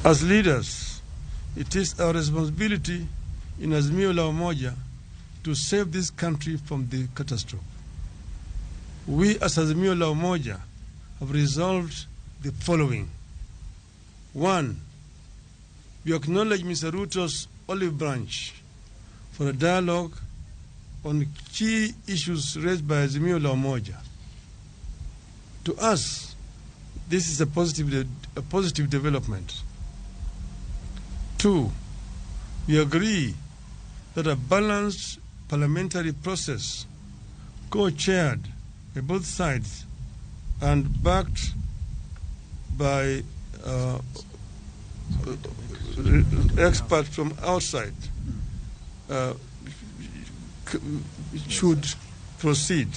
As leaders, it is our responsibility in Azimio la Umoja to save this country from the catastrophe. We as Azimio la Umoja have resolved the following. 1. We acknowledge Mr. Ruto's olive branch for a dialogue on key issues raised by Azimio la Umoja. To us, this is a positive development. 2. We agree that a balanced parliamentary process, co-chaired by both sides and backed by experts from outside, should proceed.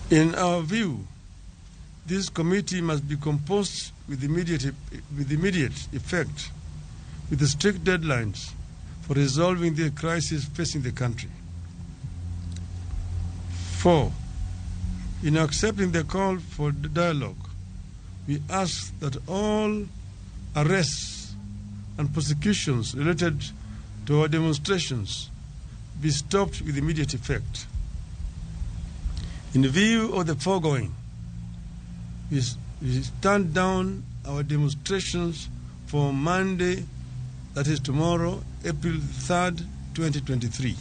In our view, this committee must be composed with immediate effect, with strict deadlines for resolving the crisis facing the country. 4. In accepting the call for dialogue, we ask that all arrests and prosecutions related to our demonstrations be stopped with immediate effect. In view of the foregoing, we stand down our demonstrations for Monday, that is tomorrow, April 3rd, 2023.